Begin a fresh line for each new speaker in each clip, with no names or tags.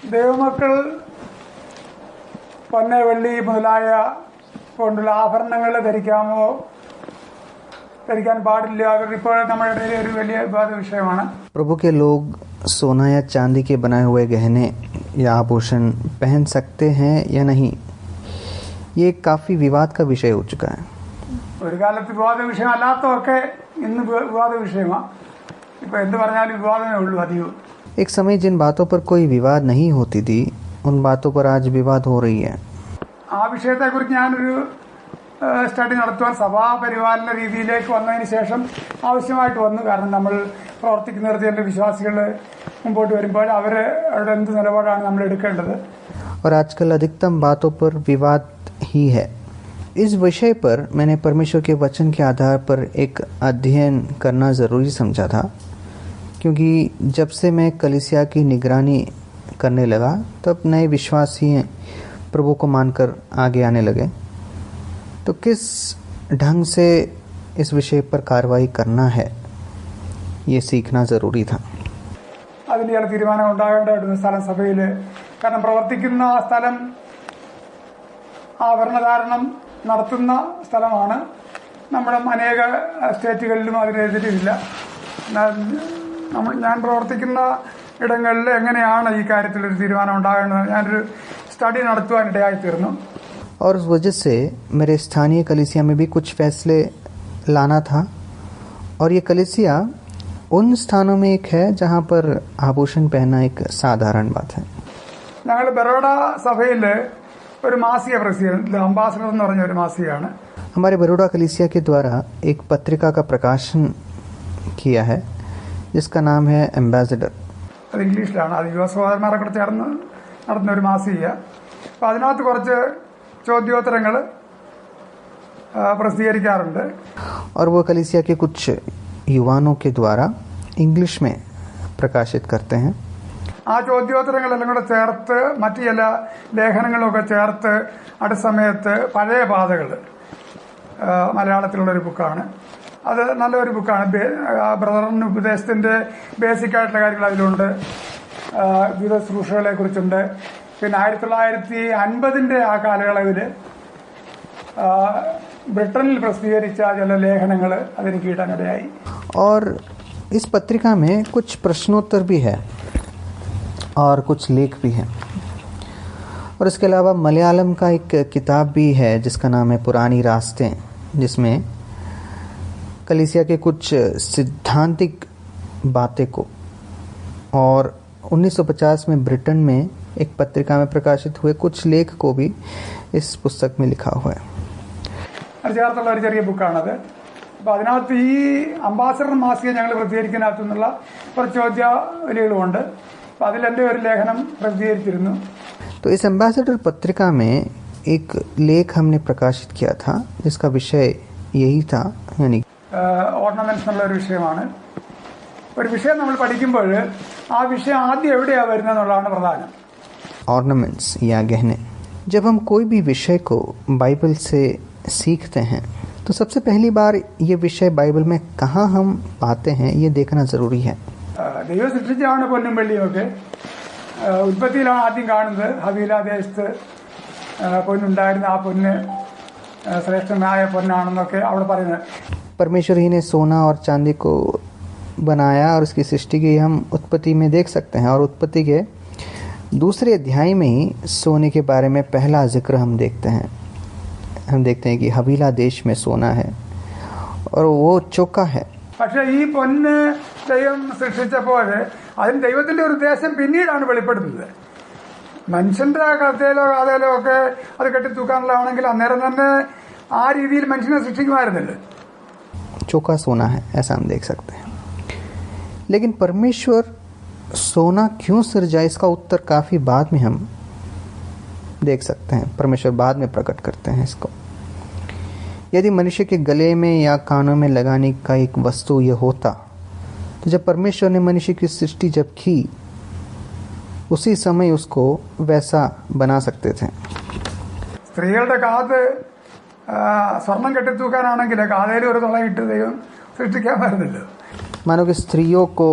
ദൈവമക്കൾ പൊന്ന് വെള്ളി മുതലായ കൊണ്ടുള്ള ആഭരണങ്ങൾ ധരിക്കാൻ പാടില്ല. ഇപ്പോൾ നമ്മുടെ ഇടയിൽ ഒരു വലിയ വിവാദ വിഷയമാണ്.
प्रभु के लोग सोना या चांदी के बनाए हुए गहने या आभूषण पहन सकते हैं या नहीं, ये काफी विवाद का विषय हो चुका है.
ഒരു കാലത്ത് വിവാദ വിഷയം അല്ലാത്തതൊക്കെ ഇന്ന് വിവാദ വിഷയമാണ്. ഇപ്പൊ എന്ത് പറഞ്ഞാലും വിവാദമേ ഉള്ളൂ അധികവും.
एक समय जिन बातों पर कोई विवाद नहीं होती थी, उन बातों पर आज विवाद हो रही है.
ആ വിഷയത്തെക്കുറിച്ച് ഞാനൊരു സ്റ്റഡി നടത്തുവാൻ സഭാപരിപാലന രീതിയിലേക്ക് വന്നതിന് ശേഷം ആവശ്യമായിട്ട് വന്നു. കാരണം നമ്മൾ പ്രവർത്തിക്കുന്നിടത്ത് വിശ്വാസികൾ മുമ്പോട്ട് വരുമ്പോൾ അവരുടെ എന്ത് നിലപാടാണ് നമ്മൾ എടുക്കേണ്ടത്.
और आजकल अधिकतम बातों पर विवाद ही है. इस विषय पर मैंने परमेश्वर के वचन के आधार पर एक अध्ययन करना ज़रूरी समझा था, क्योंकि जब से मैं कलीसिया की निगरानी करने लगा तब नए विश्वासी प्रभु को मानकर आगे आने लगे. तो किस ढंग से इस विषय पर कार्रवाई करना है, ये सीखना ज़रूरी था.
അതിന് ചില തീരുമാനം ഉണ്ടാകേണ്ടതായിരുന്നു സ്ഥലം സഭയിൽ. കാരണം പ്രവർത്തിക്കുന്ന സ്ഥലം ആഭരണധാരണം നടത്തുന്ന സ്ഥലമാണ്. നമ്മുടെ അനേക സ്റ്റേറ്റുകളിലും അതിനെതിരില്ല. ഞാൻ പ്രവർത്തിക്കുന്ന ഇടങ്ങളിൽ എങ്ങനെയാണ് ഈ കാര്യത്തിലൊരു തീരുമാനം ഉണ്ടാകേണ്ടത് ഞാനൊരു സ്റ്റഡി നടത്തുവാനിടയായി തീർന്നു.
और उस वजह से मेरे स्थानीय कलीसिया में भी कुछ फैसले लाना था. और ये कलीसिया उन स्थानों में एक है जहाँ पर आभूषण पहनना एक साधारण बात है.
ഞങ്ങൾ ബറോഡ സഭയിൽ ഒരു മാസിക പ്രസിദ്ധീകരിച്ചു. അംബാസഡർ എന്ന് പറഞ്ഞ ഒരു മാസികയാണ്.
हमारे बरोड़ा कलीसिया के द्वारा एक पत्रिका का प्रकाशन किया है जिसका नाम है एम्बेसडर.
അത് ഇംഗ്ലീഷിലാണ്. അത് യുവ സഹോദരന്മാരെ കൂടെ ചേർന്ന് നടത്തുന്ന ഒരു മാസിക. അപ്പം അതിനകത്ത് കുറച്ച് ചോദ്യോത്തരങ്ങൾ പ്രസിദ്ധീകരിക്കാറുണ്ട്.
और वो कलीसिया के कुछ युवाओं के द्वारा इंग्लिश में प्रकाशित करते हैं.
ആ ചോദ്യോത്തരങ്ങളെല്ലാം കൂടെ ചേർത്ത് മറ്റു ചില ലേഖനങ്ങളൊക്കെ ചേർത്ത് അടുത്ത സമയത്ത് പഴയ പാതകൾ മലയാളത്തിലുള്ളൊരു ബുക്കാണ്. അത് നല്ലൊരു ബുക്കാണ്. ബ്രദറിന് ഉപദേശത്തിന്റെ ബേസിക് ആയിട്ടുള്ള കാര്യങ്ങൾ അതിലുണ്ട്. വിവിധ ശുശ്രൂഷകളെ കുറിച്ചുണ്ട്. പിന്നെ 1950 ആ കാലയളവിൽ ബ്രിട്ടനിൽ പ്രസിദ്ധീകരിച്ച ചില ലേഖനങ്ങൾ അതെനിക്ക് കിട്ടാനിടയായി.
और इस पत्रिका में कुछ प्रश्नोत्तर भी है और कुछ लेख भी हैं. और इसके अलावा मलयालम का एक किताब भी है जिसका नाम है पुरानी रास्तें, जिसमें कलीसिया के कुछ सिद्धांतिक बातें को और 1950 में ब्रिटेन में एक पत्रिका में प्रकाशित हुए कुछ लेख को भी इस पुस्तक में लिखा हुआ है.
അത് ചേർത്തുള്ള ഒരു ചെറിയ ബുക്കാണത്. അപ്പോൾ അതിനകത്ത് ഈ അംബാസഡർ മാസിക ഞങ്ങൾ പ്രസിദ്ധീകരിക്കുന്നതിനകത്തു നിന്നുള്ള കുറച്ച് ചോദ്യാവലികളുമുണ്ട്. അപ്പോൾ അതിലെൻ്റെ ഒരു ലേഖനം പ്രസിദ്ധീകരിച്ചിരുന്നു.
तो इस एम्बेसडर पत्रिका में एक लेख हमने प्रकाशित किया था जिसका विषय यही था, यानी
ഓർണമെന്റ്സ് എന്നുള്ള ഒരു വിഷയമാണ്. ഒരു വിഷയം നമ്മൾ പഠിക്കുമ്പോൾ ആ വിഷയം ആദ്യം എവിടെയാണ് വരുന്നത് എന്നുള്ളതാണ് പ്രധാനം.
ऑर्नामेंट्स या गहने. जब हम कोई भी विषय को बाइबल से सीखते हैं तो सबसे पहली बार ये विषय बाइबल में कहाँ हम पाते हैं ये देखना ज़रूरी है.
ദൈവം സൃഷ്ടിച്ചാണ് പൊന്നും വെള്ളിയും ഒക്കെ. ഉൽപ്പത്തിയിലാണ് ആദ്യം കാണുന്നത്. ഹവീല ദേശത്ത് പൊന്നുണ്ടായിരുന്ന ആ പൊന്ന് ശ്രേഷ്ഠമായ പൊന്നാണെന്നൊക്കെ അവിടെ പറയുന്നത്.
परमेश्वर ही ने सोना और चांदी को बनाया और उसकी सृष्टि की हम उत्पत्ति में देख सकते हैं. और उत्पत्ति के दूसरे अध्याय में ही सोने के बारे में पहला जिक्र हम देखते हैं. हम देखते हैं कि हवीला देश में सोना है और वो चौका है.
പക്ഷെ ഈ പൊന്ന് ദൈവം സൃഷ്ടിച്ചപ്പോൾ അതിന് ദൈവത്തിന്റെ ഒരു ഉദ്ദേശം പിന്നീടാണ് വെളിപ്പെടുത്തുന്നത്. മനുഷ്യന്റെ കഥയിലോ കാതയിലോ ഒക്കെ അത് കെട്ടിത്തൂക്കാനുള്ളതാണെങ്കിൽ അന്നേരം തന്നെ ആ രീതിയിൽ മനുഷ്യനെ സൃഷ്ടിക്കുമായിരുന്നില്ല.
चौका सोना है, ऐसा हम देख सकते हैं. लेकिन परमेश्वर सोना क्यों सृजा, इसका उत्तर काफ़ी बाद में हम देख सकते हैं. परमेश्वर बाद में प्रकट करते हैं इसको. यदि मनुष्य के गले में या कानों में लगाने का एक वस्तु यह होता तो जब परमेश्वर ने मनुष्य की सृष्टि जब की उसी समय उसको वैसा बना सकते थे.
സ്ത്രീകളുടെ കാത് സ്വർണം കെട്ടിത്തൂക്കാനാണെങ്കിൽ കാതയിൽ ഒരു തുളയിട്ട് ദൈവം സൃഷ്ടിക്കാൻ
मानो कि स्त्रियों को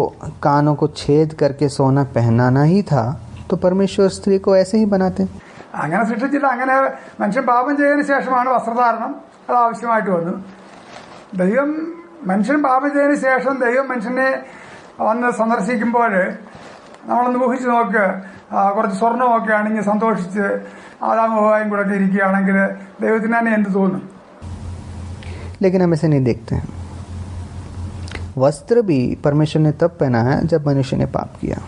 कानों को छेद करके सोना पहनाना ही था तो परमेश्वर स्त्री को ऐसे ही बनाते हैं.
അങ്ങനെ സൃഷ്ടിച്ചില്ല. അങ്ങനെ മനുഷ്യൻ പാപം ചെയ്തതിനു ശേഷമാണ് വസ്ത്രധാരണം അത് ആവശ്യമായിട്ട് വന്നു. ദൈവം മനുഷ്യൻ പാപം ചെയ്തതിനു ശേഷം ദൈവം മനുഷ്യനെ വന്ന് സന്ദർശിക്കുമ്പോൾ നമ്മളൊന്ന് ഊഹിച്ച് നോക്ക്, കുറച്ച് സ്വർണ്ണമൊക്കെ അണിഞ്ഞ് സന്തോഷിച്ച് ആദാമും കൂടെ ഇരിക്കുകയാണെങ്കിൽ ദൈവത്തിന് തന്നെ എന്ത് തോന്നും?
लेकिन हम ऐसे नहीं देखते हैं. वस्त्र भी परमेश्वर ने तब पहना है जब मनुष्य ने पाप किया.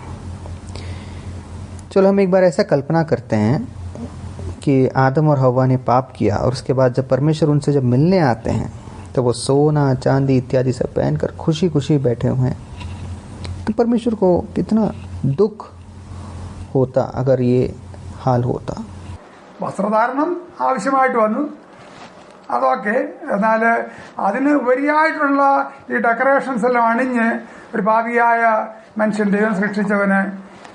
चलो हम एक बार ऐसा कल्पना करते हैं कि आदम और हव्वा ने पाप किया और उसके बाद जब परमेश्वर उनसे जब मिलने आते हैं तो वो सोना चांदी इत्यादि सब पहनकर खुशी खुशी बैठे हुए हैं. तो परमेश्वर को कितना दुख होता अगर ये हाल होता.
വസ്ത്രധാരണം ആവശ്യമായിട്ട് വന്നു, അതൊക്കെ. എന്നാൽ അതിന് ഉപരിയായിട്ടുള്ള ഈ ഡെക്കറേഷൻസ് എല്ലാം അണിഞ്ഞ് ഒരു പാപിയായ മനുഷ്യൻ ദൈവം സൃഷ്ടിച്ചവന്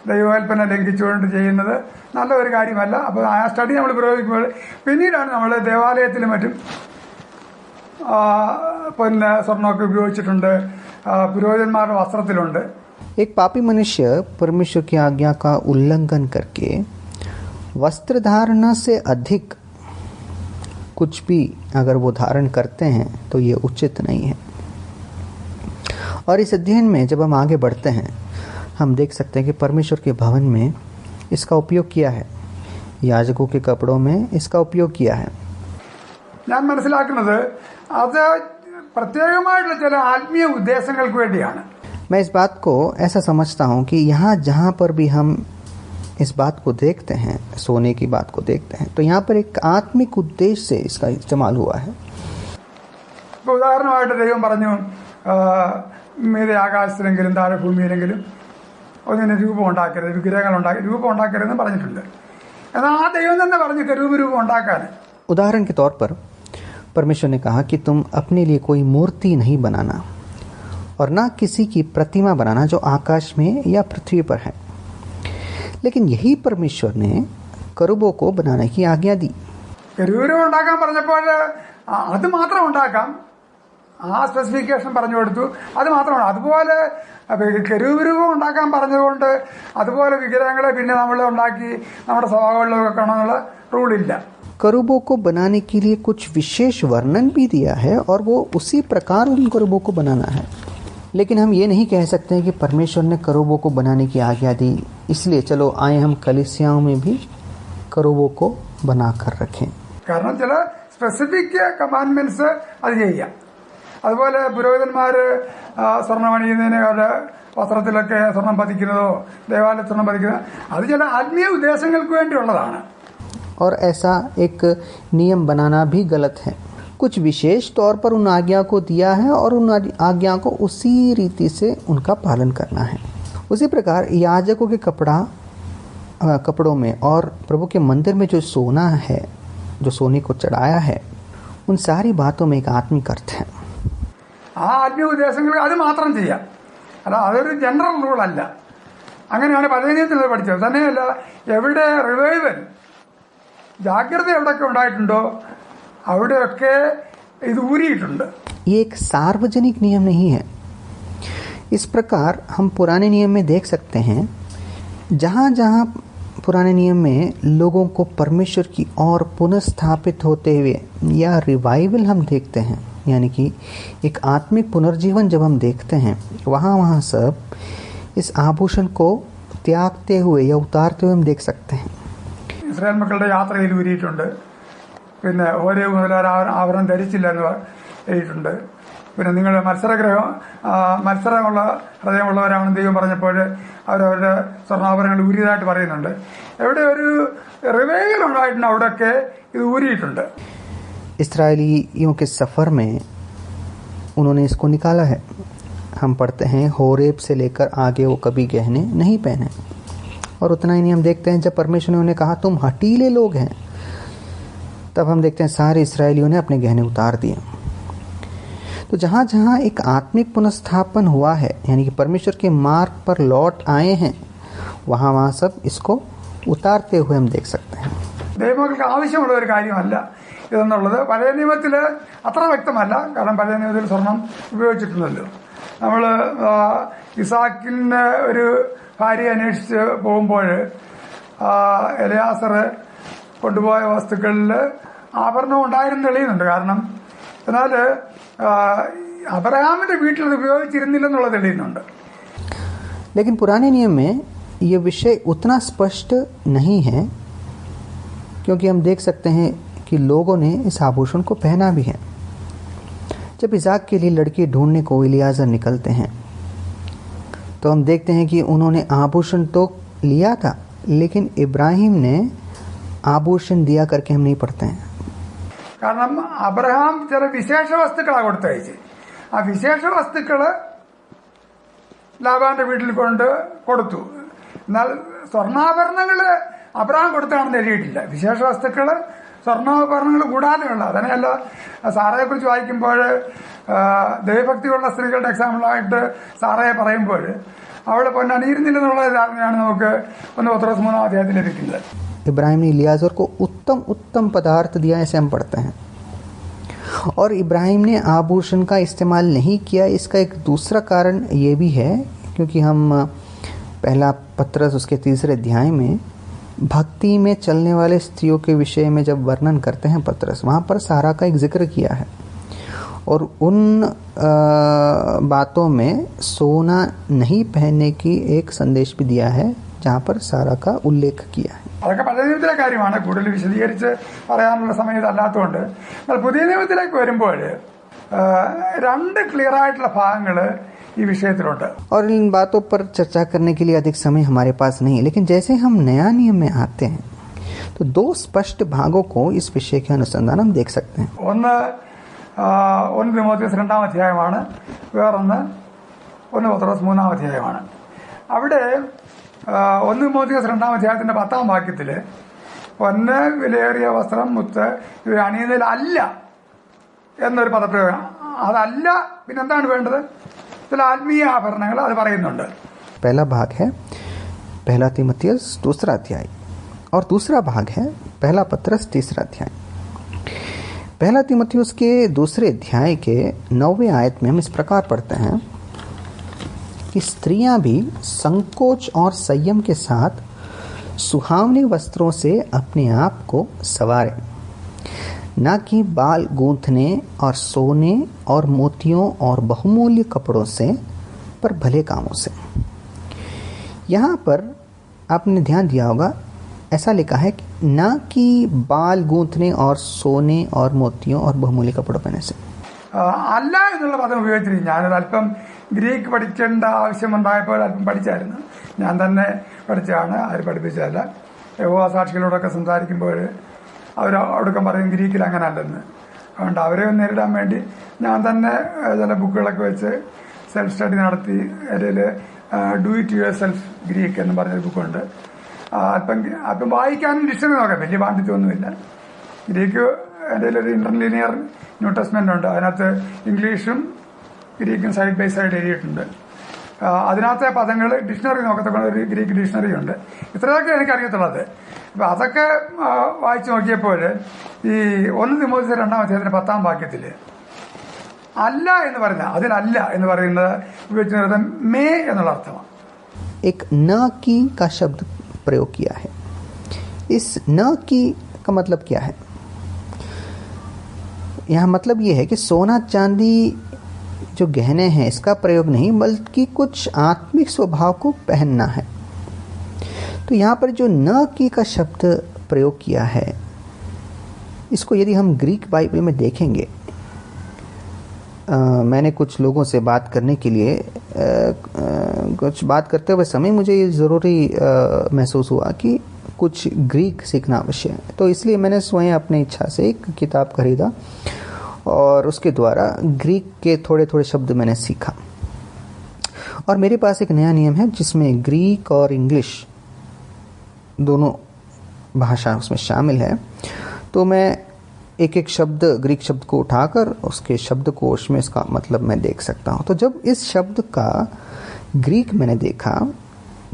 ദൈവകൽപ്പന ലംഘിച്ചുകൊണ്ട് ചെയ്യുന്നത് നല്ല ഒരു കാര്യമല്ല. അപ്പോൾ ആ സ്റ്റഡി നമ്മൾ പ്രയോഗിക്കുമ്പോൾ പിന്നീടാണ് നമ്മൾ ദേവാലയത്തിലും മറ്റും പിന്നെ സ്വർണ്ണമൊക്കെ ഉപയോഗിച്ചിട്ടുണ്ട്, പുരോഹിതന്മാരുടെ വസ്ത്രത്തിലുണ്ട്.
एक पापी मनुष्य परमेश्वर की आज्ञा का उल्लंघन करके वस्त्र धारणा से अधिक कुछ भी अगर वो धारण करते हैं तो ये उचित नहीं है. और इस अध्ययन में जब हम आगे बढ़ते हैं हम देख सकते हैं कि परमेश्वर के भवन में इसका उपयोग किया है, याजकों के कपड़ों में इसका उपयोग किया है.
ഞാൻ മനസ്സിലാക്കുന്നത് അത് പ്രത്യേകമായിട്ടുള്ള ചില ആത്മീയ ഉദ്ദേശങ്ങൾക്ക് വേണ്ടിയാണ്.
मैं इस बात को ऐसा समझता हूँ कि यहाँ जहाँ पर भी हम इस बात को देखते हैं, सोने की बात को देखते हैं, तो यहाँ पर एक आत्मिक उद्देश्य से इसका इस्तेमाल हुआ है.
ഉദാഹരണമായിട്ട് ദൈവം പറഞ്ഞു, മീതെ ആകാശത്തിലെങ്കിലും താഴെ ഭൂമിയിലെങ്കിലും ഒന്നിനെ രൂപം ഉണ്ടാക്കരുത്, രൂപം ഉണ്ടാക്കരുതെന്ന് പറഞ്ഞിട്ടുണ്ട്. എന്നാൽ ആ ദൈവം തന്നെ പറഞ്ഞു രൂപം ഉണ്ടാക്കാൻ.
उदाहरण के तौर पर परमेश्वर ने कहा कि तुम अपने लिए कोई मूर्ति नहीं बनाना और ना किसी की प्रतिमा बनाना जो आकाश में या पृथ्वी पर है. लेकिन यही परमेश्वर ने करूबों को बनाने की आज्ञा दी.
രൂപം ഉണ്ടാക്കാൻ പറഞ്ഞപ്പോൾ അത് മാത്രം ഉണ്ടാക്കാം, ആ സ്പെസിഫിക്കേഷൻ പറഞ്ഞു കൊടുത്തു, അത് മാത്രമാണ്. അതുപോലെ കരൂപരൂപം ഉണ്ടാക്കാൻ പറഞ്ഞതുകൊണ്ട് അതുപോലെ വിഗ്രഹങ്ങളെ പിന്നെ നമ്മൾ ഉണ്ടാക്കി നമ്മുടെ സ്വഭാവങ്ങളിലൊക്കെ കാണാനുള്ള റൂളില്ല.
करूबों को बनाने के लिए कुछ विशेष वर्णन भी दिया है और वो उसी प्रकार उन करूबों को बनाना है. लेकिन हम ये नहीं कह सकते हैं कि परमेश्वर ने करूबों को बनाने की आज्ञा दी, इसलिए चलो आए हम कलीसियाओं में भी करूबों को बना कर रखें.
കാരണം ചില സ്പെസിഫിക് കമാൻഡ്മെന്റ്സ് അത് ചെയ്യാം. അതുപോലെ പുരോഹിതന്മാർ സ്വർണ്ണം അണിയുന്നതിന് അവരുടെ വസ്ത്രത്തിലൊക്കെ സ്വർണം പതിക്കുന്നതോ ദേവാലയ സ്വർണം പതിക്കുന്നതോ അത് ചില ആത്മീയ ഉദ്ദേശങ്ങൾക്ക് വേണ്ടിയുള്ളതാണ്.
और ऐसा एक नियम बनाना भी गलत है. कुछ विशेष तौर पर उन आज्ञा को दिया है और उन आज्ञा को उसी रीति से उनका पालन करना है. उसी प्रकार याजकों के कपड़ों में और प्रभु के मंदिर में जो सोना है, जो सोने को चढ़ाया है, उन सारी बातों में एक आत्मिक अर्थ है.
ആ ആത്മീയ ഉദ്ദേശങ്ങൾ അത് മാത്രം ചെയ്യാം, അല്ല അതൊരു ജനറൽ റൂളല്ല. അങ്ങനെയാണ് പഴയ നിയമത്തിൽ പഠിച്ചത്. തന്നെയല്ല, എവിടെ റിവൈവൽ ജാഗ്രത എവിടെയൊക്കെ ഉണ്ടായിട്ടുണ്ടോ അവിടെയൊക്കെ ഇത് ഊരിയിട്ടുണ്ട്.
ये एक सार्वजनिक नियम नहीं है. इस प्रकार हम पुराने नियम में देख सकते हैं, जहाँ जहाँ पुराने नियम में लोगों को परमेश्वर की ओर पुनर्स्थापित होते हुए या रिवाइवल हम देखते हैं, यानी कि एक आत्मिक पुनर्जीवन जब हम देखते हैं, वहाँ सब इस आभूषण को त्यागते हुए या उतारते हुए हम देख सकते हैं.
ഇസ്രായേൽ മക്കളുടെ യാത്രയിൽ ഊരിയിട്ടുണ്ട്. പിന്നെ ഓരോ മുതൽ ആവരണം ധരിച്ചില്ല എന്ന് എഴുതിയിട്ടുണ്ട്. പിന്നെ നിങ്ങൾ മത്സരമുള്ള ഹൃദയമുള്ളവരാണെന്ന് ദൈവം പറഞ്ഞപ്പോൾ അവരവരുടെ സ്വർണ്ണാഭരണങ്ങൾ ഊരിയതായിട്ട് പറയുന്നുണ്ട്. എവിടെ ഒരു റിവൈവൽ ഉണ്ടായിട്ടുണ്ട് അവിടെയൊക്കെ ഇത് ഊരിയിട്ടുണ്ട്.
इसराइलियों के सफ़र में उन्होंने इसको निकाला है. हम पढ़ते हैं होरेब से लेकर आगे वो कभी गहने नहीं पहने. और उतना ही नहीं हम देखते हैं जब परमेश्वर ने उन्हें कहा तुम हटीले लोग हैं, तब हम देखते हैं सारे इसराइलियों ने अपने गहने उतार दिए. तो जहाँ जहाँ एक आत्मिक पुनर्स्थापन हुआ है, यानी कि परमेश्वर के मार्ग पर लौट आए हैं, वहाँ सब इसको उतारते हुए हम देख सकते हैं.
ദൈവമക്കൾക്ക് ആവശ്യമുള്ള ഒരു കാര്യമല്ല ഇതെന്നുള്ളത് പഴയ നിയമത്തിൽ അത്ര വ്യക്തമല്ല. കാരണം പഴയ നിയമത്തിൽ സ്വർണം ഉപയോഗിച്ചിട്ടുണ്ടല്ലോ. നമ്മൾ ഇസാക്കിന് ഒരു ഭാര്യ അന്വേഷിച്ച് പോകുമ്പോൾ എലയാസർ കൊണ്ടുപോയ വസ്തുക്കളിൽ ആഭരണം ഉണ്ടായിരുന്നു തെളിയുന്നുണ്ട്. കാരണം എന്നാൽ അബ്രഹാമിന്റെ വീട്ടിൽ അത് ഉപയോഗിച്ചിരുന്നില്ലെന്നുള്ളത് തെളിയുന്നുണ്ട്.
लेकिन पुराने नियम में ये विषय उतना स्पष्ट नहीं है, क्योंकि हम देख सकते हैं कि लोगों ने इस आभूषण को पहना भी है. जब इसाक के लिए लड़की ढूंढने को इलियाजर निकलते हैं तो हम देखते हैं कि उन्होंने आभूषण तो लिया था, लेकिन इब्राहिम ने आभूषण दिया करके हम नहीं पढ़ते हैं.
കാരണം അബ്രഹാം ചില വിശേഷ വസ്തുക്കളാണ് കൊടുത്തയച്ച്. ആ വിശേഷ വസ്തുക്കള് ലാബാന്റെ വീട്ടിൽ കൊണ്ട് കൊടുത്തു. എന്നാൽ സ്വർണ്ണാഭരണങ്ങള് അബ്രഹാം കൊടുത്താണെന്ന് എഴുതിയിട്ടില്ല. വിശേഷ വസ്തുക്കള് സ്വർണ്ണാഭരണങ്ങൾ കൂടാതെയുള്ള, അതിനെയല്ല സാറയെ കുറിച്ച് വായിക്കുമ്പോൾ ദൈവഭക്തിയുള്ള സ്ത്രീകളുടെ എക്സാമ്പിളായിട്ട് സാറയെ പറയുമ്പോൾ അവള് പൊന്നണിയിരുന്നില്ലെന്നുള്ള ധാരണയാണ് നമുക്ക് 1 പത്രോസ് 3-ാം അധ്യായത്തിൽ ലഭിക്കുന്നത്.
इब्राहिम ने इलियाजर को उत्तम उत्तम पदार्थ दिया, ऐसे हम पढ़ते हैं. और इब्राहिम ने आभूषण का इस्तेमाल नहीं किया, इसका एक दूसरा कारण ये भी है क्योंकि हम पहला पत्रस उसके 3 अध्याय में भक्ति में चलने वाले स्त्रियों के विषय में जब वर्णन करते हैं पत्रस, वहाँ पर सारा का एक जिक्र किया है और उन बातों में सोना नहीं पहनने की एक संदेश भी दिया है जहाँ पर सारा का उल्लेख किया है.
അതൊക്കെ പഴയ നിയമത്തിലെ കാര്യമാണ്, കൂടുതൽ വിശദീകരിച്ച് പറയാനുള്ള സമയം ഇതല്ലാത്തതുകൊണ്ട്. എന്നാൽ പുതിയ നിയമത്തിലേക്ക് വരുമ്പോൾ 2 ക്ലിയർ ആയിട്ടുള്ള ഭാഗങ്ങൾ ഈ വിഷയത്തിലുണ്ട്.
और इन बातों पर चर्चा करने के लिए अधिक समय हमारे पास नहीं है, लेकिन जैसे हम नया नियम में आते हैं तो 2 स्पष्ट भागों को इस विषय के अनुसंधान हम देख सकते हैं.
ഒന്ന് 1 തിമോഥെയോസ് 2-ാം അധ്യായമാണ്, വേറൊന്ന് 1 പത്രോസ് 3-ാം അധ്യായമാണ്. അവിടെ 1 തിമോഥെയോസ് 2-ാം അധ്യായത്തിന്റെ 10-ാം വാക്യത്തില് പൊന്ന്, വിലയേറിയ വസ്ത്രം, മുത്ത് ഇവ അണിയുന്നതിലല്ല എന്നൊരു പദപ്രയോഗം. അതല്ല പിന്നെന്താണ് വേണ്ടത്? ചില ആത്മീയ ആഭരണങ്ങൾ അത് പറയുന്നുണ്ട്.
पहला भाग है 1 तीमुथियुस 2 अध्याय और दूसरा भाग है 1 पत्रस 3 अध्याय. 1 तीमुथियुस के 2 अध्याय के 9वें आयत में हम इस प्रकार पढ़ते हैं कि स्त्रियां भी संकोच और संयम के साथ सुहावने वस्त्रों से अपने आप को संवारें, न कि बाल गूंथने और सोने और मोतियों और बहुमूल्य कपड़ों से, पर भले कामों से. यहाँ पर आपने ध्यान दिया होगा, ऐसा लिखा है कि न कि बाल गूंथने और सोने और मोतियों और बहुमूल्य कपड़ों पहनने से.
അല്ല എന്നുള്ള പദം ഉപയോഗിച്ചിരിക്കും. ഞാനൊരല്പം ഗ്രീക്ക് പഠിക്കേണ്ട ആവശ്യമുണ്ടായപ്പോൾ അല്പം പഠിച്ചായിരുന്നു. ഞാൻ തന്നെ പഠിച്ചതാണ്, ആര് പഠിപ്പിച്ചതല്ല. യഹോവ സാക്ഷികളോടൊക്കെ സംസാരിക്കുമ്പോൾ അവർ ഒടുക്കം പറയും ഗ്രീക്കിൽ അങ്ങനെ അല്ലെന്ന്. അതുകൊണ്ട് അവരെ നേരിടാൻ വേണ്ടി ഞാൻ തന്നെ ചില ബുക്കുകളൊക്കെ വെച്ച് സെൽഫ് സ്റ്റഡി നടത്തി. അതിൽ do it your self Greek എന്ന് പറഞ്ഞൊരു ബുക്കുണ്ട്. അല്പം വായിക്കാനും ഡിക്ഷണറി നോക്കാം, വലിയ പാണ്ഡിത്യമൊന്നുമില്ല. ഗ്രീക്ക് എൻ്റെ ഒരു ഇന്റർലീനിയർ ന്യൂ ടെസ്റ്റ്മെന്റ് ഉണ്ട്, അതിനകത്ത് ഇംഗ്ലീഷും ഗ്രീക്കും സൈഡ് ബൈ സൈഡ് എഴുതിയിട്ടുണ്ട്. അതിനകത്തെ പദങ്ങൾ ഡിക്ഷണറി നോക്കത്തക്ക ഒരു ഗ്രീക്ക് ഡിക്ഷണറി ഉണ്ട്. ഇത്രയൊക്കെ എനിക്കറിയത്തുള്ളത്. അപ്പൊ അതൊക്കെ വായിച്ചു നോക്കിയപ്പോൾ ഈ 1 തിമോഥെയോസ് 2-ാം അധ്യായത്തിന്റെ 10-ാം വാക്യത്തില് അല്ല എന്ന് പറഞ്ഞ, അതിലല്ല എന്ന് പറയുന്നത് ഉപയോഗിച്ചിരുന്നത് മേ എന്നുള്ള അർത്ഥമാണ്.
एक न की का शब्द प्रयोग किया है. इस न की का मतलब क्या है? यहाँ मतलब ये है कि सोना चांदी जो गहने हैं इसका प्रयोग नहीं, बल्कि कुछ आत्मिक स्वभाव को पहनना है. तो यहाँ पर जो न की का शब्द प्रयोग किया है, इसको यदि हम ग्रीक बाइबल में देखेंगे, मैंने कुछ लोगों से बात करने के लिए कुछ बात करते हुए समय मुझे ये ज़रूरी महसूस हुआ कि कुछ ग्रीक सीखना आवश्यक है. तो इसलिए मैंने स्वयं अपनी इच्छा से एक किताब खरीदा और उसके द्वारा ग्रीक के थोड़े थोड़े शब्द मैंने सीखा. और मेरे पास एक नया नियम है जिसमें ग्रीक और इंग्लिश दोनों भाषा उसमें शामिल है. तो मैं एक एक शब्द, ग्रीक शब्द को उठाकर उसके शब्दकोश में इसका मतलब मैं देख सकता हूँ. तो जब इस शब्द का ग्रीक मैंने देखा,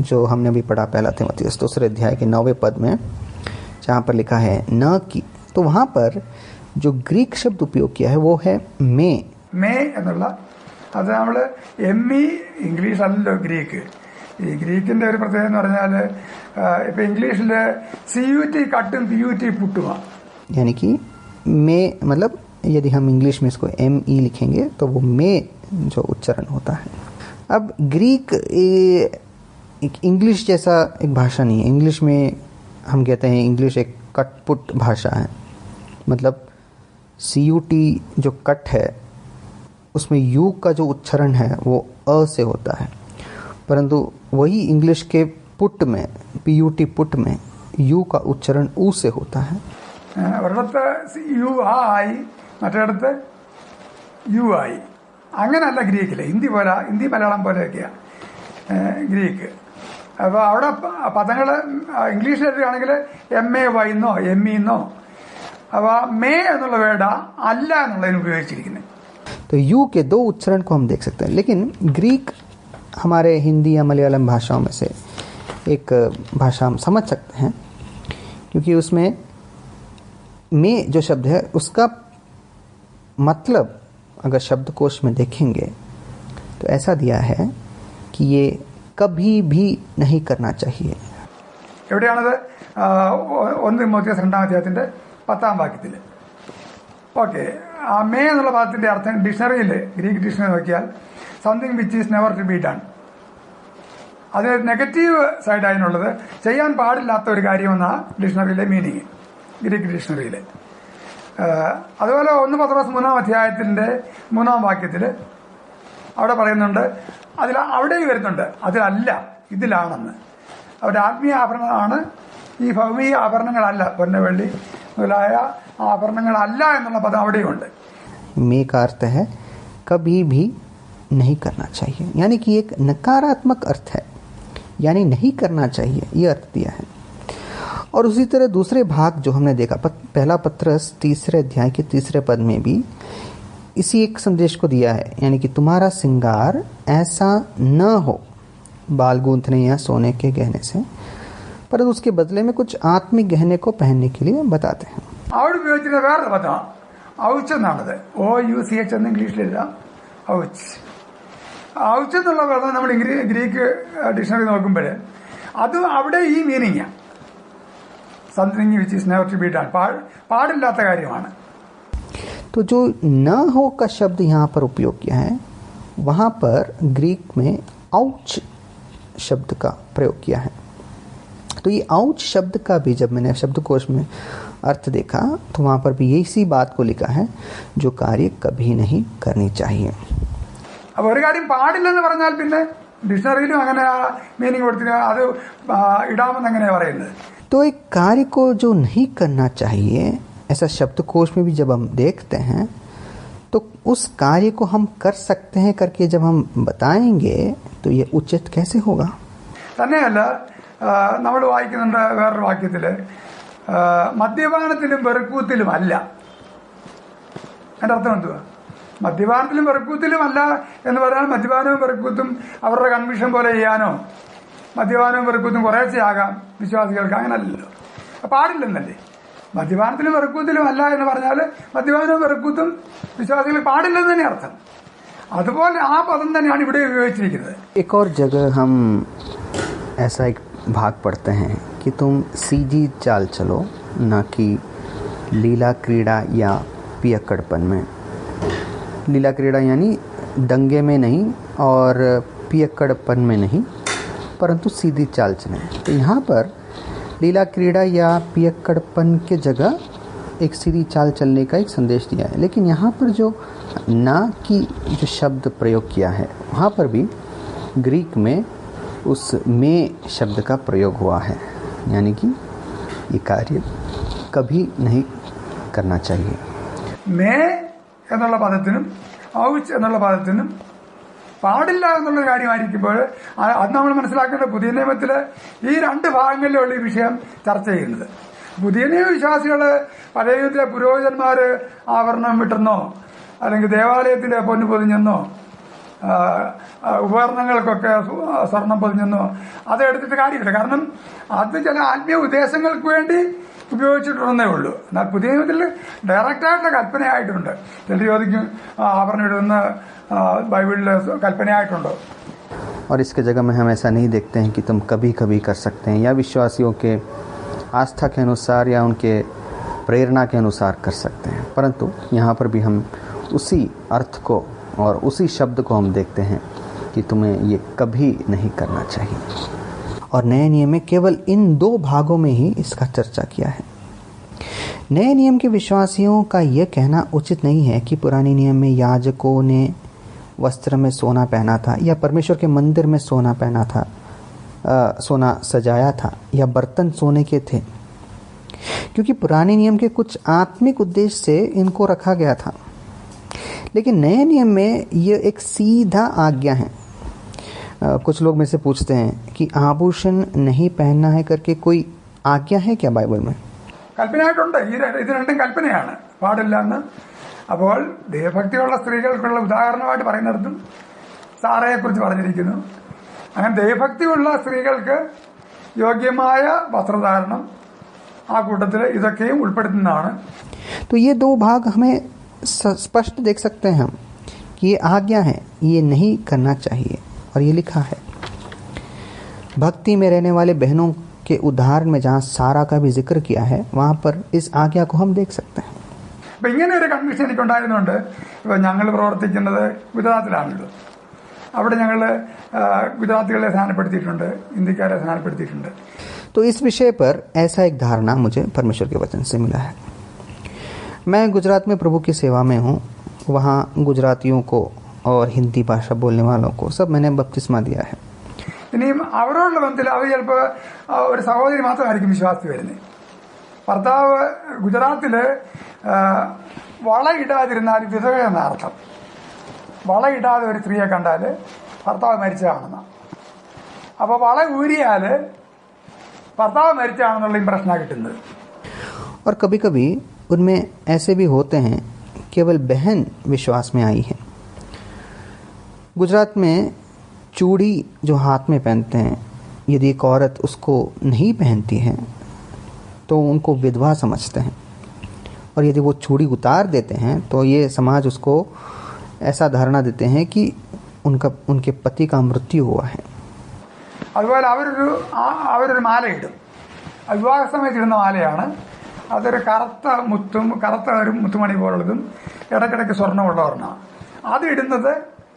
जो हमने अभी पढ़ा 1 तीमुथियुस 2 अध्याय के 9वें पद में, जहाँ पर लिखा है न की, तो वहाँ पर जो ग्रीक शब्द उपयोग किया है वो है मे.
മേ എന്നുള്ള അത് നമ്മള് ME ഇംഗ്ലീഷ് അല്ലല്ലോ ഗ്രീക്ക്. ഈ ഗ്രീക്കിന്റെ ഒരു പ്രത്യേകത എന്ന് പറഞ്ഞാൽ ഇപ്പൊ ഇംഗ്ലീഷില് CUT കട്ടും PUT പുട്ടുമാണ്.
यानी कि मे मतलब यदि हम इंग्लिश में इसको ME लिखेंगे तो वो मे जो उच्चारण होता है. अब ग्रीक एक इंग्लिश जैसा एक भाषा नहीं है. इंग्लिश में हम कहते हैं इंग्लिश एक कटपुट भाषा है. मतलब CUT जो कट है उसमें यू का जो उच्चारण है वो अ से होता है, परंतु वही इंग्लिश के पुट में PUT पुट में यू का उच्चारण ऊ से होता है.
ഒരിടത്ത് യു ആയി, മറ്റിടത്ത് യു ആയി. അങ്ങനെയല്ല ഗ്രീക്കില്. ഹിന്ദി മലയാളം പോലെയൊക്കെയാണ് ഗ്രീക്ക്. അപ്പോൾ അവിടെ പദങ്ങൾ ഇംഗ്ലീഷിൽ എഴുതുകയാണെങ്കിൽ MAY എന്നോ ME എന്നോ. അപ്പോൾ മേ എന്നുള്ള വേർഡാ അല്ല എന്നുള്ളതിന് ഉപയോഗിച്ചിരിക്കുന്നത്.
तो यू के दो उच्चारण को हम देख सकते हैं, लेकिन ग्रीक हमारे हिंदी या मलयालम भाषाओं में से एक भाषा हम समझ सकते हैं, क्योंकि उसमें में जो शब्द है उसका मतलब अगर शब्दकोश में देखेंगे तो ऐसा दिया है कि ये कभी भी नहीं करना चाहिए.
എവിടെയാണത്? 1 തിമോത്തിയോസ് 2-ാം അധ്യായത്തിന്റെ 10-ാം വാക്യത്തിൽ. ഓക്കെ, ആ മേ എന്നുള്ള പദത്തിന്റെ അർത്ഥം ഡിക്ഷണറിയിൽ, ഗ്രീക്ക് ഡിക്ഷണറി നോക്കിയാൽ something which is never to be done. അതിന് നെഗറ്റീവ് സൈഡ് അതിനുള്ളത് ചെയ്യാൻ പാടില്ലാത്ത ഒരു കാര്യമെന്നാണ് ഡിക്ഷണറിയിലെ മീനിങ്, ഗ്രീക്ക് ഡിക്ഷണറിയിൽ. അതുപോലെ 1 പത്രോസ് 3-ാം അധ്യായത്തിന്റെ 3-ാം വാക്യത്തിൽ അവിടെ പറയുന്നുണ്ട്, അവിടെയും വരുന്നുണ്ട് അതിലല്ല ഇതിലാണെന്ന്. അവരുടെ ആത്മീയ ആഭരണമാണ് ഈ ഭൗമിക ആഭരണങ്ങളല്ല, പൊന്ന് വെള്ളി മുതലായ ആഭരണങ്ങളല്ല എന്നുള്ള പദം അവിടെയുണ്ട്.
मे का अर्थ है कभी भी नहीं करना चाहिए, यानी कि एक नकारात्मक अर्थ है, यानी नहीं करना चाहिए, ये अर्थ दिया है. और उसी तरह दूसरे भाग जो हमने देखा, पहला पत्रस 3 अध्याय के 3 पद में भी इसी एक संदेश को दिया है, यानी कि तुम्हारा श्रृंगार ऐसा न हो बाल गूंथने या सोने के गहने से, परंतु उसके बदले में कुछ आत्मिक गहने को पहनने के लिए बताते हैं.
അവിടെ ഉപയോഗിച്ചിരുന്ന വേറെ പദം ഔച്ച് എന്നാണത്. OUCH എന്ന് ഇംഗ്ലീഷിലെഴുതാം, ഔച്ച്. ഔച്ച് എന്നുള്ള പദം നമ്മൾ ഗ്രീക്ക് ഡിക്ഷണറി നോക്കുമ്പോൾ അത് അവിടെ ഈ മീനിങ്ങാണ്, something which is never to be done, പാടില്ലാത്ത കാര്യമാണ്.
तो जो न हो का शब्द यहाँ पर उपयोग किया है, वहाँ पर ग्रीक में आउच शब्द का प्रयोग किया है. तो ये आउच शब्द का भी जब मैंने शब्दकोश में अर्थ देखा तो वहाँ पर भी इसी बात को लिखा है, जो कार्य कभी नहीं करनी चाहिए.
അപ്പോൾ ഒരു കാര്യം പാടില്ലെന്ന് പറഞ്ഞാൽ പിന്നെ ഡിക്ഷണറിയിലും അങ്ങനെ മീനിങ് കൊടുത്തിട്ട് അത് ഇടാമെന്ന് എങ്ങനെയാണ് പറയുന്നത്?
तो एक कार्य को जो नहीं करना चाहिए, ऐसा शब्दकोश में भी जब हम देखते हैं तो उस कार्य को हम कर सकते हैं करके जब हम बताएंगे तो ये उचित कैसे होगा?
തന്നെയല്ല, നമ്മൾ വായിക്കുന്നുണ്ട് വേറൊരു വാക്യത്തില് മദ്യപാനത്തിലും വെറുക്കൂത്തിലും അല്ല. എൻ്റെ അർത്ഥം എന്തുവാ? മദ്യപാനത്തിലും വെറുക്കൂത്തിലും അല്ല എന്ന് പറഞ്ഞാൽ മദ്യപാനവും വെറുക്കൂത്തും അവരുടെ കൺവിഷൻ പോലെ ചെയ്യാനോ, മദ്യപാനവും വെറുക്കൂത്തും കുറേശ്ശെയാകാം വിശ്വാസികൾക്ക്, അങ്ങനല്ലല്ലോ, പാടില്ലെന്നല്ലേ. മദ്യപാനത്തിലും വെറുക്കൂത്തിലും അല്ല എന്ന് പറഞ്ഞാൽ മദ്യപാനവും വെറുക്കൂത്തും വിശ്വാസികൾ പാടില്ലെന്ന് തന്നെ അർത്ഥം. അതുപോലെ ആ പദം തന്നെയാണ് ഇവിടെ ഉപയോഗിച്ചിരിക്കുന്നത്.
एक और जगह हम ऐसा एक भाग पढ़ते हैं कि तुम सीधी चाल चलो, ना कि लीला क्रीड़ा या पियक्कड़पन में. लीला क्रीड़ा यानी दंगे में नहीं और पियक्कड़पन में नहीं, परंतु सीधी चाल चलें. तो यहाँ पर लीला क्रीड़ा या पियक्कड़पन के जगह एक सीधी चाल चलने का एक संदेश दिया है. लेकिन यहाँ पर जो ना की जो शब्द प्रयोग किया है, वहाँ पर भी ग्रीक में उस में शब्द का प्रयोग हुआ है, यानी कि ये कार्य कभी नहीं करना चाहिए.
മേ എന്നുള്ള പദത്തിനും ഔച്ച് എന്നുള്ള പദത്തിനും പാടില്ല എന്നുള്ള കാര്യമായിരിക്കുമ്പോൾ അത് നമ്മൾ മനസ്സിലാക്കേണ്ട പുതിയ നിയമത്തില് ഈ 2 ഭാഗങ്ങളിലുള്ള ഈ വിഷയം ചർച്ച ചെയ്യുന്നത്. പുതിയ നിയമ വിശ്വാസികള് പഴയ നിയമത്തിലെ പുരോഹിതന്മാര് ആഭരണം വിട്ടെന്നോ അല്ലെങ്കിൽ ദേവാലയത്തിലെ പൊന്നു പൊതിഞ്ഞെന്നോ ഉപകരണങ്ങൾക്കൊക്കെ സ്വർണം പൊതിഞ്ഞെന്നോ അത് എടുത്തിട്ട് കാര്യമില്ല. കാരണം അത് ചില ആത്മീയ ഉദ്ദേശങ്ങൾക്ക് വേണ്ടി ഉപയോഗിച്ചിട്ടുണ്ടെന്നേ ഉള്ളൂ. എന്നാൽ പുതിയ നിയമത്തിൽ ഡയറക്റ്റായിട്ടുള്ള കൽപ്പനയായിട്ടുണ്ട്. ചിലർ ചോദിക്കും ആഭരണം ഇടുന്ന ബൈബിളിൽ കൽപ്പനയായിട്ടുണ്ടോ?
और इसके जगह में हम ऐसा नहीं देखते हैं कि तुम कभी कभी कर सकते हैं या विश्वासियों के आस्था के अनुसार या उनके प्रेरणा के अनुसार कर सकते हैं, परंतु यहाँ पर भी हम उसी अर्थ को और उसी शब्द को हम देखते हैं कि तुम्हें ये कभी नहीं करना चाहिए। और नए नियम में केवल इन 2 भागों में ही इसका चर्चा किया है। नए नियम के विश्वासियों का यह कहना उचित नहीं है कि पुराने नियम में याजकों ने वस्त्र में सोना पहना था या परमेश्वर के मंदिर में सोना पहना था, सोना सजाया था या बर्तन सोने के थे, क्योंकि पुराने नियम के कुछ आत्मिक उद्देश्य से इनको रखा गया था। लेकिन नए नियम में यह एक सीधा आज्ञा है। कुछ लोग मेरे से पूछते हैं कि आभूषण नहीं पहनना है करके कोई आज्ञा है क्या बाइबल में?
കൽപ്പനയായിട്ടുണ്ട്. ഇത് രണ്ടും കൽപ്പനയാണ്, പാടില്ല എന്ന്. അപ്പോൾ ദൈവഭക്തിയുള്ള സ്ത്രീകൾക്കുള്ള ഉദാഹരണമായിട്ട് പറയുന്നിടത്തും സാറയെക്കുറിച്ച് പറഞ്ഞിരിക്കുന്നു. അങ്ങനെ ദൈവഭക്തിയുള്ള സ്ത്രീകൾക്ക് യോഗ്യമായ വസ്ത്രധാരണം ആ കൂട്ടത്തിൽ ഇതൊക്കെയും ഉൾപ്പെടുത്തുന്നതാണ്.
तो ये 2 भाग हमें स्पष्ट देख सकते हैं हम कि ये आज्ञा है, ये नहीं करना चाहिए, और ये लिखा है। भक्ति में रहने वाले बहनों के उदाहरण में जहाँ सारा का भी जिक्र किया है, वहाँ पर इस आज्ञा को हम देख सकते हैं।
അപ്പം ഇങ്ങനെ ഒരു കൺഫ്യൂഷൻ എനിക്കുണ്ടായിരുന്നുണ്ട്. ഇപ്പോൾ ഞങ്ങൾ പ്രവർത്തിക്കുന്നത് ഗുജറാത്തിലാണല്ലോ. അവിടെ ഞങ്ങൾ ഗുജറാത്തികളെ സ്ഥാനപ്പെടുത്തിയിട്ടുണ്ട്, ഇന്ത്യക്കാരെ സ്ഥാനപ്പെടുത്തിയിട്ടുണ്ട്.
तो इस विषय पर ऐसा एक धारणा मुझे परमेश्वर के वचन से मिला है। मैं गुजरात में प्रभु की सेवा में हूँ। वहाँ गुजरातियों को और हिंदी भाषा बोलने वालों को सब मैंने बपतिस्मा दिया है।
ഇനിയും അവരോടുള്ള ബന്ധത്തിൽ അവർ ചിലപ്പോൾ ഒരു സഹോദരി മാത്രമായിരിക്കും വിശ്വാസത്തിൽ വരുന്നത്. ഭർത്താവ് ഗുജറാത്തില് വളയിടാതിരുന്നാൽ വിധവ എന്ന അർത്ഥം. വളയിടാതെ ഒരു സ്ത്രീയെ കണ്ടാൽ ഭർത്താവ് മരിച്ചതാണെന്ന. അപ്പോൾ വള ഊരിയാൽ ഭർത്താവ് മരിച്ചതാണെന്നുള്ള ഇംപ്രഷനാണ് കിട്ടുന്നത്.
और कभी कभी उनमें ऐसे भी होते हैं केवल बहन विश्वास में आई है। गुजरात में चूड़ी जो हाथ में पहनते हैं, यदि एक औरत उसको नहीं पहनती है तो उनको विधवा समझते हैं, और यदि वो चूड़ी उतार देते हैं तो ये समाज उसको ऐसा धारणा देते हैं कि उनके पति का मृत्यु हुआ है।
അതുപോലെ അവരൊരു മാലയിടും. വിവാഹ സമയത്ത് ഇടുന്ന മാലയാണ്. അതൊരു കറുത്ത ഒരു മുത്തുമണി പോലുള്ളതും ഇടയ്ക്കിടയ്ക്ക് സ്വർണ്ണമുള്ള ഒരെണ്ണമാണ്. അത് ഇടുന്നത്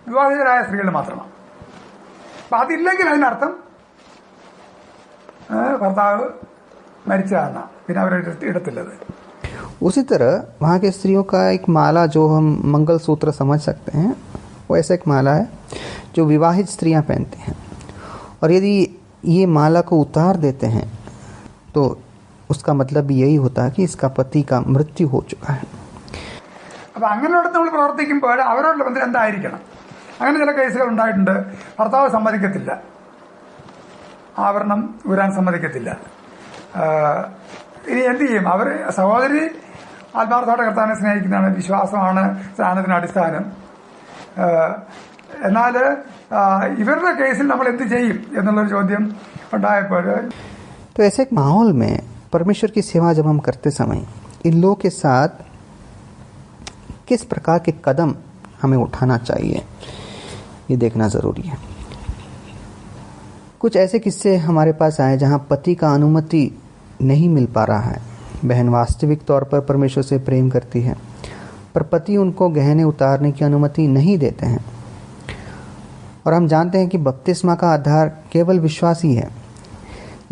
വിവാഹിതരായ സ്ത്രീകൾ മാത്രമാണ്. അപ്പം അതില്ലെങ്കിൽ അതിനർത്ഥം ഭർത്താവ് മരിച്ചതാണ്, പിന്നെ അവരിടത്തില്ലത്.
उसी तरह वहाँ के स्त्रियों का एक माला जो हम मंगलसूत्र समझ सकते हैं, वो ऐसा एक माला है जो विवाहित स्त्रियाँ पहनते हैं, और यदि ये माला को उतार देते हैं तो उसका मतलब भी यही होता है कि इसका पति का मृत्यु हो चुका है.
അപ്പം അങ്ങനെയോടത്ത് നമ്മൾ പ്രവർത്തിക്കുമ്പോൾ അവരോടുള്ള ബന്ധം എന്തായിരിക്കണം? അങ്ങനെ ചില കേസുകൾ ഉണ്ടായിട്ടുണ്ട്. ഭർത്താവ് സമ്മതിക്കത്തില്ല, ആഭരണം ഊരാൻ സമ്മതിക്കത്തില്ല. ഇനി എന്ത് ചെയ്യും? അവർ സഹോദരി ആത്മാർത്ഥത്തോടെ കർത്താവിനെ സ്നേഹിക്കുന്നതാണ്, വിശ്വാസമാണ് സ്നാനത്തിന് അടിസ്ഥാനം. എന്നാൽ ഇവരുടെ കേസിൽ നമ്മൾ എന്ത് ചെയ്യും എന്നുള്ളൊരു ചോദ്യം ഉണ്ടായപ്പോൾ,
तो ऐसे एक माहौल में परमेश्वर की सेवा जब हम करते समय इन लोगों के साथ किस प्रकार के कदम हमें उठाना चाहिए, ये देखना ज़रूरी है. कुछ ऐसे किस्से हमारे पास आए जहाँ पति का अनुमति नहीं मिल पा रहा है. बहन वास्तविक तौर पर परमेश्वर से प्रेम करती है, पर पति उनको गहने उतारने की अनुमति नहीं देते हैं. और हम जानते हैं कि बपतिस्मा का आधार केवल विश्वास ही है.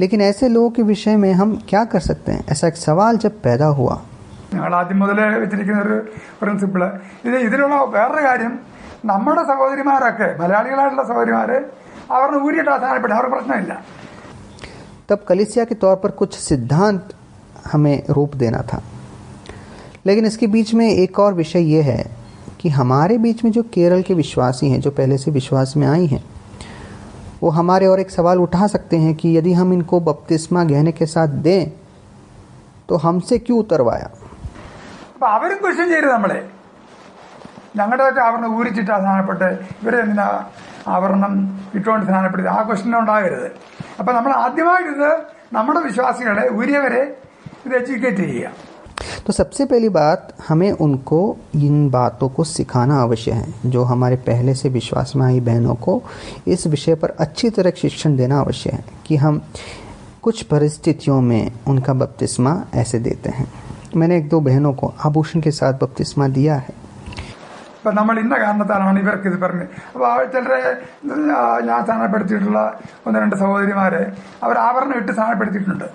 लेकिन ऐसे लोगों के विषय में हम क्या कर सकते हैं? ऐसा एक सवाल जब पैदा हुआ,
ഞങ്ങൾ ആദ്യം മുതലേ വെച്ചിരിക്കുന്ന ഒരു പ്രിൻസിപ്പിള് ഇതിലുള്ള വേറൊരു കാര്യം, നമ്മുടെ സഹോദരിമാരൊക്കെ മലയാളികളായിട്ടുള്ള സഹോദരിമാര് അവരുടെ ഊരിയിട്ട് അവസാനപ്പെട്ടു, അവർക്ക് പ്രശ്നമില്ല.
तब कलीसिया के तौर पर कुछ सिद्धांत हमें रूप देना था. लेकिन इसके बीच में एक और विषय ये है कि हमारे बीच में जो केरल के विश्वासी हैं, जो पहले से विश्वास में आई हैं, वो हमारे और एक सवाल उठा सकते हैं कि यदि हम इनको बपतिस्मा गहने के साथ दें तो हमसे क्यों उतरवाया.
അപ്പം അവരും ക്വസ്റ്റ്യൻ ചെയ്യരുത് നമ്മളെ. ഞങ്ങളുടെയൊക്കെ ആഭരണം ഊരിച്ചിട്ട് സ്നാനപ്പെട്ട് ഇവരെന്തിനാ ആഭരണം ഇട്ടുകൊണ്ട് സ്നാനപ്പെടുത്തി, ആ ക്വസ്റ്റ്യൻ ഉണ്ടാകരുത്. അപ്പം നമ്മൾ ആദ്യമായിട്ട് ഇത് നമ്മുടെ വിശ്വാസികളെ ഊരിയവരെ ഇത് എഡ്യൂക്കേറ്റ് ചെയ്യുക.
तो सबसे पहली बात, हमें उनको इन बातों को सिखाना अवश्य है। जो हमारे पहले से विश्वास में आई बहनों को इस विषय पर अच्छी तरह शिक्षण देना अवश्य है कि हम कुछ परिस्थितियों में उनका बपतिस्मा ऐसे देते हैं। मैंने 1-2 बहनों को आभूषण के साथ बपतिस्मा दिया है।
ഇപ്പം നമ്മൾ ഇന്ന കാരണത്താലാണ് ഇവർക്ക് ഇത് പറഞ്ഞത്. അപ്പോൾ ചിലരെ ഞാൻ സ്ഥാനപ്പെടുത്തിയിട്ടുള്ള 1-2 സഹോദരിമാരെ അവർ ആഭരണം ഇട്ട് സ്ഥാനപ്പെടുത്തിയിട്ടുണ്ട്.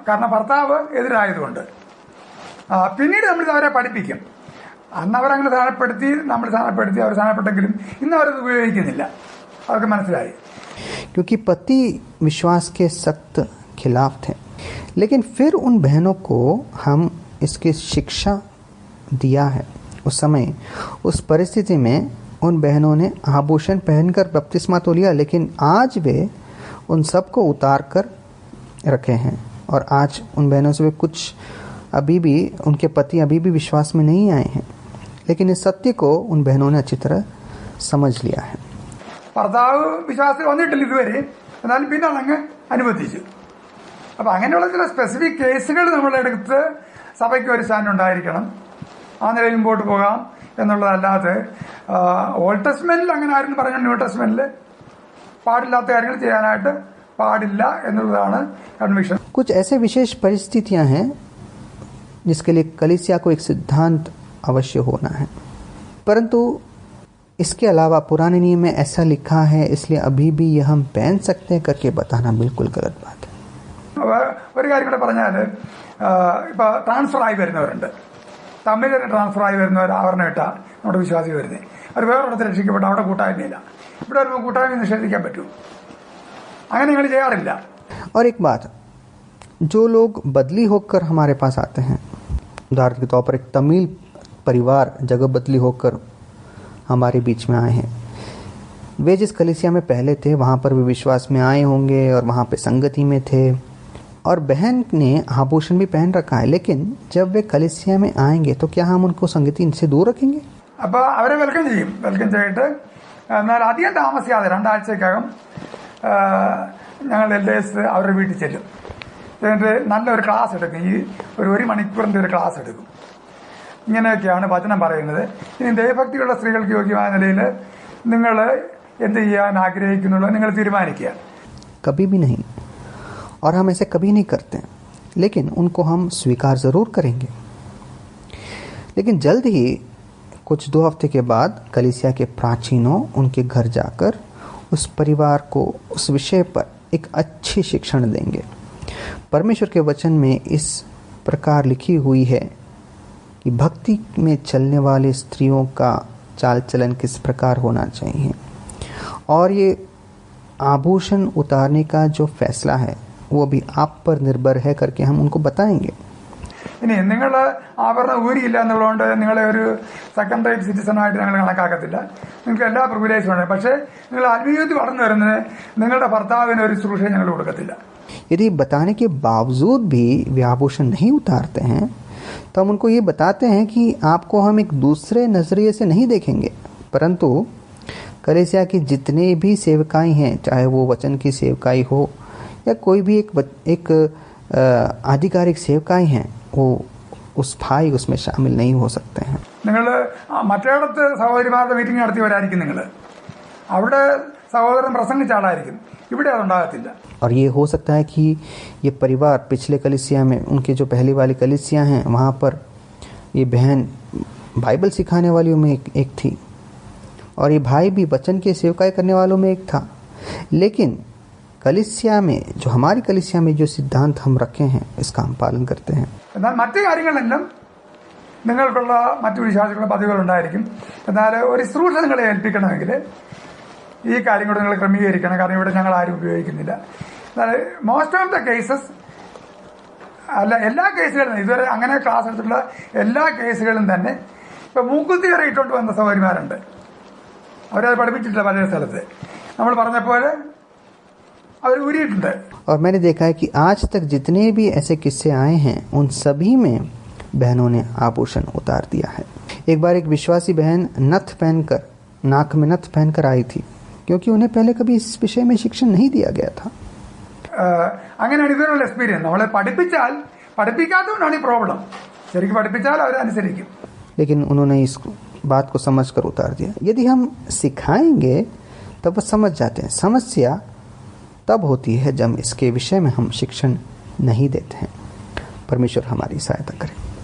കാരണം ഭർത്താവ് എതിരായതുകൊണ്ട്. പിന്നീട് നമ്മളിത് അവരെ പഠിപ്പിക്കും. അന്ന് അവരങ്ങനെ സ്ഥാനപ്പെടുത്തി, നമ്മൾ സ്ഥാനപ്പെടുത്തി, അവർ സ്ഥാനപ്പെട്ടെങ്കിലും ഇന്ന് അവരത് ഉപയോഗിക്കുന്നില്ല. അവർക്ക് മനസ്സിലായി.
क्योंकि पति विश्वास के सख्त खिलाफ थे, लेकिन फिर उन बहनों को हम इसकी शिक्षा दिया है। उस समय उस परिस्थिति में उन बहनों ने आभूषण पहनकर बपतिस्मा तो लिया, लेकिन आज वे उन सब को उतार कर रखे हैं। और आज उन बहनों से वे कुछ अभी भी उनके पति अभी भी विश्वास में नहीं आए हैं, लेकिन इस सत्य को उन बहनों ने अच्छी तरह समझ लिया है।
ഭർത്താവ് വിശ്വാസത്തിൽ വന്നിട്ടില്ല ഇതുവരെ, എന്നാലും പിന്നെ അതങ്ങ് അനുബന്ധിച്ചു. അപ്പം അങ്ങനെയുള്ള ചില സ്പെസിഫിക് കേസുകൾ നമ്മളെടുത്ത് സഭയ്ക്ക് ഒരു സ്റ്റാൻഡ് ഉണ്ടായിരിക്കണം. ആ നിലയിൽ മുമ്പോട്ട് പോകാം എന്നുള്ളതല്ലാതെ ഓൾഡ് ടെസ്റ്റ്മെന്റിൽ അങ്ങനെ ആരും പറഞ്ഞ ന്യൂ ടെസ്റ്റ്മെന്റിൽ പാടില്ലാത്ത കാര്യങ്ങൾ ചെയ്യാനായിട്ട് പാടില്ല എന്നുള്ളതാണ് കൺവിക്ഷൻ.
कुछ ऐसे विशेष परिस्थितियां हैं जिसके लिए कलीसिया को एक सिद्धांत अवश्य होना है, परंतु इसके अलावा पुराने नियम में ऐसा लिखा है इसलिए अभी भी ये हम पहन सकते हैं करके बताना बिल्कुल गलत बात है.
ഒരു കാര്യം കൂടെ പറഞ്ഞാൽ, ഇപ്പോൾ ട്രാൻസ്ഫർ ആയി വരുന്നവരുണ്ട്. തമിഴ് ട്രാൻസ്ഫർ ആയി വരുന്നവർ ആവരണം ഇട്ടാൽ നമ്മുടെ വിശ്വാസി വരുന്നത് അവർ വേറൊരിടത്ത് രക്ഷിക്കപ്പെട്ട അവിടെ കൂട്ടായ്മയില്ല. ഇവിടെ വരുമ്പോൾ കൂട്ടായ്മ നിഷേധിക്കാൻ പറ്റും. അങ്ങനെ ഞങ്ങൾ ചെയ്യാറില്ല.
और एक बात, जो लोग बदली होकर हमारे पास आते हैं, उदाहरण के तौर पर एक तमिल परिवार जगह बदली होकर हमारे बीच में आए हैं, वे जिस कलीसिया में पहले थे वहाँ पर भी विश्वास में आए होंगे और वहाँ पे संगति में थे और बहन ने आभूषण भी पहन रखा है, लेकिन जब वे कलीसिया में आएंगे तो क्या हम उनको संगति से दूर रखेंगे?
അപ്പോൾ അവരെ വെൽക്കം ചെയ്യും. വെൽക്കം ചെയ്തിട്ട് എന്നാൽ അധികം താമസിയാതെ 2 ആഴ്ചക്കകം ഞങ്ങൾ LAS അവരുടെ വീട്ടിൽ ചെല്ലും. എന്നിട്ട് നല്ലൊരു ക്ലാസ് എടുക്കും. ഈ ഒരു മണിക്കൂറിൻ്റെ ഒരു ക്ലാസ് എടുക്കും. ഇങ്ങനെയൊക്കെയാണ് വചനം പറയുന്നത്. ഇനി ദൈവഭക്തിയുള്ള സ്ത്രീകൾക്ക് യോഗ്യമായ നിലയിൽ നിങ്ങൾ എന്ത് ചെയ്യാൻ ആഗ്രഹിക്കുന്നുള്ളത് നിങ്ങൾ തീരുമാനിക്കുക.
कभी भी नहीं, और हम ऐसे कभी नहीं करते, लेकिन उनको हम स्वीकार ज़रूर करेंगे. लेकिन जल्द ही कुछ 2 हफ्ते के बाद कलीसिया के प्राचीनों उनके घर जाकर उस परिवार को उस विषय पर एक अच्छी शिक्षण देंगे. परमेश्वर के वचन में इस प्रकार लिखी हुई है कि भक्ति में चलने वाली स्त्रियों का चाल चलन किस प्रकार होना चाहिए, और ये आभूषण उतारने का जो फैसला है वो भी आप पर निर्भर है करके हम उनको बताएंगे.
ഇനി നിങ്ങൾ ആഭരണം ഊരിയില്ല എന്നുള്ളതുകൊണ്ട് നിങ്ങളെ ഒരു സെക്കൻഡ് റേറ്റ് സിറ്റിസണായിട്ട് ഞങ്ങൾ കണക്കാക്കത്തില്ല. നിങ്ങൾക്ക് എല്ലാ പ്രിവിലേജും ഉണ്ട്. പക്ഷേ നിങ്ങൾ ആത്മീയത്തിൽ വളർന്നു വരുന്നത് നിങ്ങളുടെ ഭർത്താവിന് ഒരു ശുശ്രൂഷ ഞങ്ങൾ കൊടുക്കത്തില്ല.
यदि बताने के बावजूद भी वे आभूषण नहीं उतारते हैं तो हम उनको ये बताते हैं कि आपको हम एक दूसरे नजरिए से नहीं देखेंगे, परंतु कलीसिया की जितने भी सेवकाई हैं, चाहे वो वचन की सेवकाई हो या कोई भी एक आधिकारिक सेवकाई हैं, वो उस भाई उसमें शामिल नहीं हो सकते हैं.
നിങ്ങൾ മറ്റേടത്ത് സഹോദരിമാരുടെ മീറ്റിംഗ് നടത്തിയവരായിരിക്കും. നിങ്ങൾ അവിടെ സഹോദരൻ പ്രസംഗിച്ച ആളായിരിക്കും. ഇവിടെ അതുണ്ടാകത്തില്ല.
और ये हो सकता है कि ये परिवार पिछले कलीसिया में, उनके जो पहली वाली कलीसिया हैं वहाँ पर ये बहन बाइबल सिखाने वालों में एक थी और ये भाई भी वचन के सेवकाई करने वालों में एक था. लेकिन कलीसिया में, जो हमारी कलीसिया में जो सिद्धांत हम रखे हैं, इसका हम पालन करते हैं.
എന്നാൽ മറ്റു കാര്യങ്ങളെല്ലാം നിങ്ങൾക്കുള്ള മറ്റു വിശ്വാസികളുടെ പദവികളുണ്ടായിരിക്കും. എന്നാൽ ഒരു ശുശ്രൂഷ നിങ്ങളെ ഏൽപ്പിക്കണമെങ്കിൽ ഈ കാര്യം കൂടെ നിങ്ങൾ ക്രമീകരിക്കണം. കാരണം ഇവിടെ ഞങ്ങൾ ആരും ഉപയോഗിക്കുന്നില്ല. എന്നാൽ മോസ്റ്റ് ഓഫ് ദ കേസസ്, അല്ല എല്ലാ കേസുകളും, ഇതുവരെ അങ്ങനെ ക്ലാസ് എടുത്തിട്ടുള്ള എല്ലാ കേസുകളും തന്നെ ഇപ്പം മൂക്കുത്തി വരെ ഇട്ടോണ്ട് വന്ന സഹോദരിമാരുണ്ട്. അവരത് പഠിപ്പിച്ചിട്ടില്ല പല സ്ഥലത്ത്. നമ്മൾ പറഞ്ഞപ്പോലെ അവർ ഊരിയിട്ടുണ്ട്.
और मैंने देखा है कि आज तक जितने भी ऐसे किस्से आए हैं उन सभी में बहनों ने आभूषण उतार दिया है. एक बार एक विश्वासी बहन नथ पहनकर, नाक में नथ पहनकर आई थी, क्योंकि उन्हें पहले कभी इस विषय में शिक्षण नहीं दिया गया था.
അങ്ങനെയാണ് ഇതിനുള്ള എക്സ്പീരിയൻസ്. നമ്മളെ പഠിപ്പിച്ചാൽ പഠിപ്പിക്കാത്തതുകൊണ്ടാണ് ഈ പ്രോബ്ലം. ശരിക്കും പഠിപ്പിച്ചാൽ അവരനുസരിക്കും.
लेकिन उन्होंने इस बात को समझकर उतार दिया. यदि हम सिखाएंगे तब वो समझ जाते हैं. समस्या तब होती है जब इसके विषय में हम शिक्षण नहीं देते हैं. परमेश्वर हमारी सहायता करें.